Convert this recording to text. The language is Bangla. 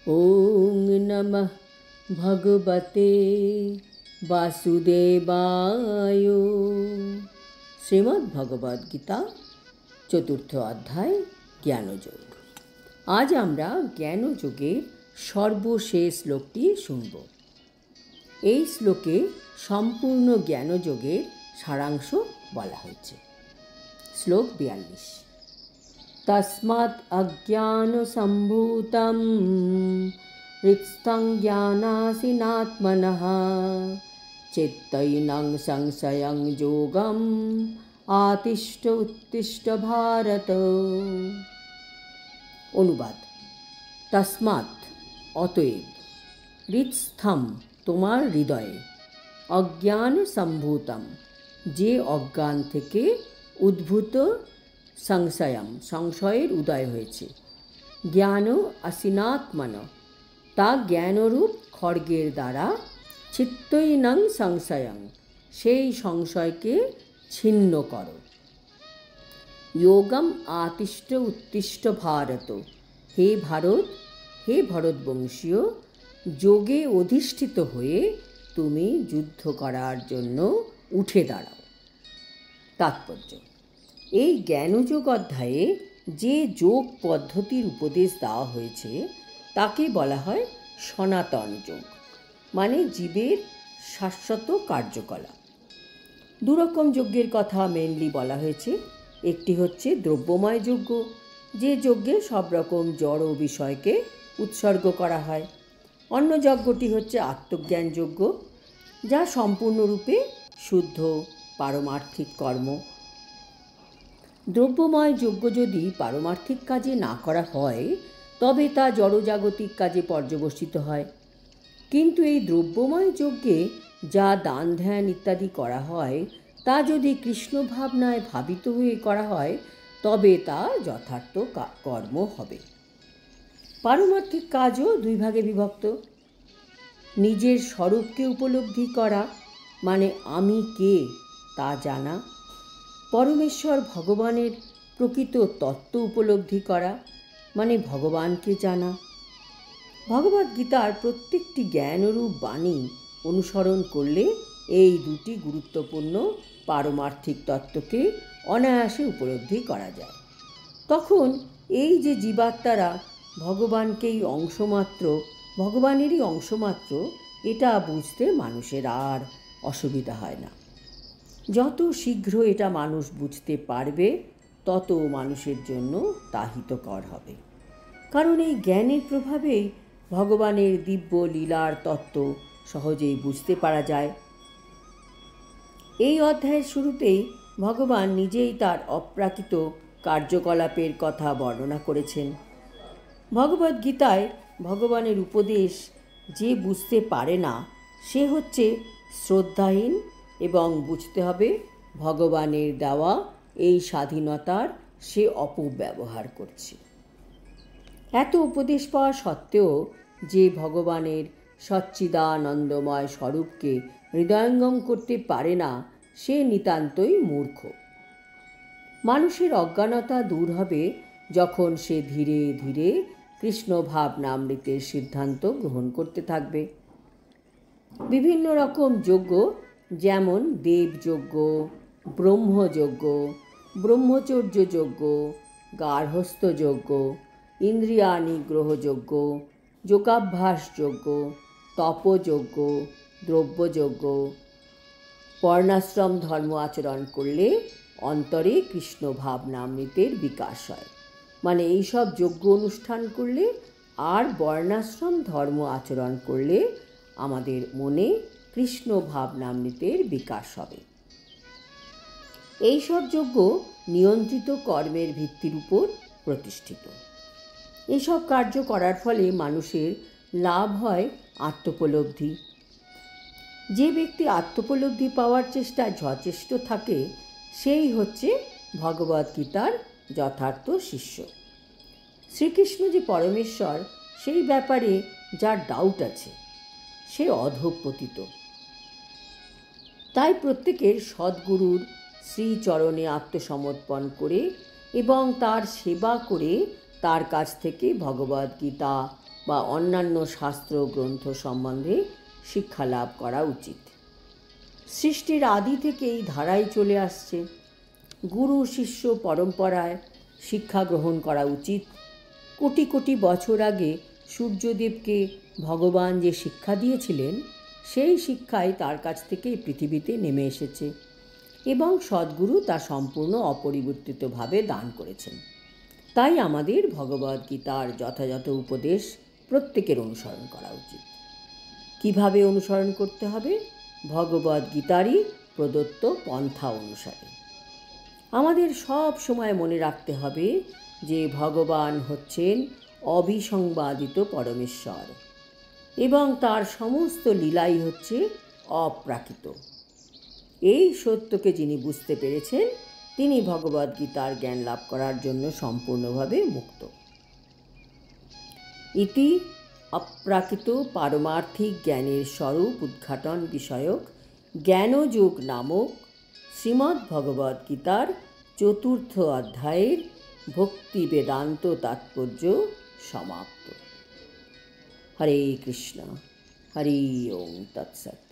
ওং নমঃ ভগবতে বাসুদেবায়। শ্রীমদ্ভগবদ্গীতা চতুর্থ অধ্যায় জ্ঞানযোগ। আজ আমরা জ্ঞানযোগের সর্বশেষ শ্লোকটি শুনব। এই শ্লোকে সম্পূর্ণ জ্ঞানযোগের সারাংশ বলা হয়েছে। শ্লোক 42। তস্মাৎ অজ্ঞান সম্ভূতম হৃৎস্থং জ্ঞানাসীনাত্মনঃ চিত্তৈনং সংশয়ং যোগম আতিষ্ঠ উত্তিষ্ঠ ভারত। অনুবাদ: তস্মাৎ অতএব, হৃৎস্থম তোমার হৃদয়ে, অজ্ঞান সম্ভূতম যে অজ্ঞান থেকে উদ্ভূত, সংশয়ম সংশয়ের উদয় হয়েছে, জ্ঞান আসীনাত্মন তা জ্ঞানরূপ খড়গের দ্বারা, চিত্তৈনং সংশয়ং সেই সংশয়কে ছিন্ন করো, যোগম আতিষ্ঠ উত্তিষ্ঠ ভারত হে ভারত, হে ভরতবংশীয়, যোগে অধিষ্ঠিত হয়ে তুমি যুদ্ধ করার জন্য উঠে দাঁড়াও। তাৎপর্য: এই জ্ঞানযোগ অধ্যায়ে যে যোগ পদ্ধতির উপদেশ দেওয়া হয়েছে তাকে বলা হয় সনাতন যোগ, মানে জীবের শাশ্বত কার্যকলাপ। দুরকম যজ্ঞের কথা মেনলি বলা হয়েছে। একটি হচ্ছে দ্রব্যময় যজ্ঞ, যে যজ্ঞে সব রকম জড় বিষয়কে উৎসর্গ করা হয়। অন্য যজ্ঞটি হচ্ছে আত্মজ্ঞান যজ্ঞ, যা সম্পূর্ণরূপে শুদ্ধ পারমার্থিক কর্ম। দ্রব্যময় যজ্ঞ যদি পারমার্থিক কাজে না করা হয় তবে তা জড়জাগতিক কাজে পর্যবসিত হয়। কিন্তু এই দ্রব্যময় যজ্ঞে যা দান ধ্যান ইত্যাদি করা হয় তা যদি কৃষ্ণ ভাবনায় ভাবিত হয়ে করা হয় তবে তা যথার্থ কর্ম হবে। পারমার্থিক কাজও দুই ভাগে বিভক্ত। নিজের স্বরূপকে উপলব্ধি করা, মানে আমি কে তা জানা। পরমেশ্বর ভগবানের প্রকৃত তত্ত্ব উপলব্ধি করা, মানে ভগবানকে জানা। ভগবদ্গীতার প্রত্যেকটি জ্ঞানরূপ বাণী অনুসরণ করলে এই দুটি গুরুত্বপূর্ণ পারমার্থিক তত্ত্বকে অনায়াসে উপলব্ধি করা যায়। তখন এই যে জীবাত্মারা ভগবানকেই অংশমাত্র, ভগবানেরই অংশমাত্র, এটা বুঝতে মানুষের আর অসুবিধা হয় না। যত শীঘ্র এটা মানুষ বুঝতে পারবে তত মানুষের জন্য তা হিতকর হবে। কারণ এই জ্ঞানের প্রভাবেই ভগবানের দিব্য লীলার তত্ত্ব সহজেই বুঝতে পারা যায়। এই অধ্যায়ের শুরুতেই ভগবান নিজেই তার অপ্রাকৃত কার্যকলাপের কথা বর্ণনা করেছেন। ভগবদ্গীতায় ভগবানের উপদেশ যে বুঝতে পারে না সে হচ্ছে শ্রদ্ধাহীন এবং বুঝতে হবে ভগবানের দেওয়া এই স্বাধীনতার সে অপব্যবহার করছে। এত উপদেশ পাওয়া সত্ত্বেও যে ভগবানের সচ্চিদানন্দময় স্বরূপকে হৃদয়ঙ্গম করতে পারে না সে নিতান্তই মূর্খ। মানুষের অজ্ঞানতা দূর হবে যখন সে ধীরে ধীরে কৃষ্ণ ভাবনামৃতের সিদ্ধান্ত গ্রহণ করতে থাকবে। বিভিন্ন রকম যজ্ঞ, যেমন দেবযজ্ঞ, ব্রহ্মযজ্ঞ, ব্রহ্মচর্য যজ্ঞ, গার্হস্থ্য যজ্ঞ, ইন্দ্রিয়া নিগ্রহ যজ্ঞ, যোগাভ্যাস যজ্ঞ, তপযজ্ঞ, দ্রব্যযজ্ঞ, বর্ণাশ্রম ধর্ম আচরণ করলে অন্তরে কৃষ্ণ ভাবনামৃতের বিকাশ হয়। মানে এইসব যজ্ঞ অনুষ্ঠান করলে আর বর্ণাশ্রম ধর্ম আচরণ করলে আমাদের মনে কৃষ্ণ ভাবনামৃতের বিকাশ হবে। এইসব যজ্ঞ নিয়ন্ত্রিত কর্মের ভিত্তির উপর প্রতিষ্ঠিত। এসব কার্য করার ফলে মানুষের লাভ হয় আত্মোপলব্ধি। যে ব্যক্তি আত্মোপলব্ধি পাওয়ার চেষ্টায় সচেষ্ট থাকে সেই হচ্ছে ভগবদ্গীতার যথার্থ শিষ্য। শ্রীকৃষ্ণ যে পরমেশ্বর সেই ব্যাপারে যার ডাউট আছে সে অধঃপতিত। তাই প্রত্যেকের সদ্গুরুর শ্রীচরণে আত্মসমর্পণ করে এবং তার সেবা করে তার কাছ থেকে ভগবদ্গীতা বা অন্যান্য শাস্ত্র গ্রন্থ সম্বন্ধে শিক্ষা লাভ করা উচিত। সৃষ্টির আদি থেকে এই ধারাই চলে আসছে। গুরু শিষ্য পরম্পরায় শিক্ষা গ্রহণ করা উচিত। কোটি কোটি বছর আগে সূর্যদেবকে ভগবান যে শিক্ষা দিয়েছিলেন, সেই শিক্ষাই তার কাছ থেকে পৃথিবীতে নেমে এসেছে এবং সদ্গুরু তা সম্পূর্ণ অপরিবর্তিতভাবে দান করেছেন। তাই আমাদের ভগবদ্গীতার যথাযথ উপদেশ প্রত্যেকের অনুসরণ করা উচিত। কিভাবে অনুসরণ করতে হবে? ভগবদ্গীতারই প্রদত্ত পন্থা অনুসারে। আমাদের সব সময় মনে রাখতে হবে যে ভগবান হচ্ছেন অবিসংবাদিত পরমেশ্বর এবং তার সমস্ত লীলাই হচ্ছে অপ্রাকৃত। এই সত্যকে যিনি বুঝতে পেরেছেন, তিনি ভগবদ্গীতার জ্ঞান লাভ করার জন্য সম্পূর্ণভাবে মুক্ত। ইতি অপ্রাকৃত পারমার্থিক জ্ঞানের স্বরূপ উদ্ঘাটন বিষয়ক জ্ঞানযোগ নামক শ্রীমদ্ ভগবদ্গীতার ৪র্থ অধ্যায়ের ভক্তি বেদান্ত তাৎপর্য সমাপ্ত। হরে কৃষ্ণ। হরি ওম তৎসৎ।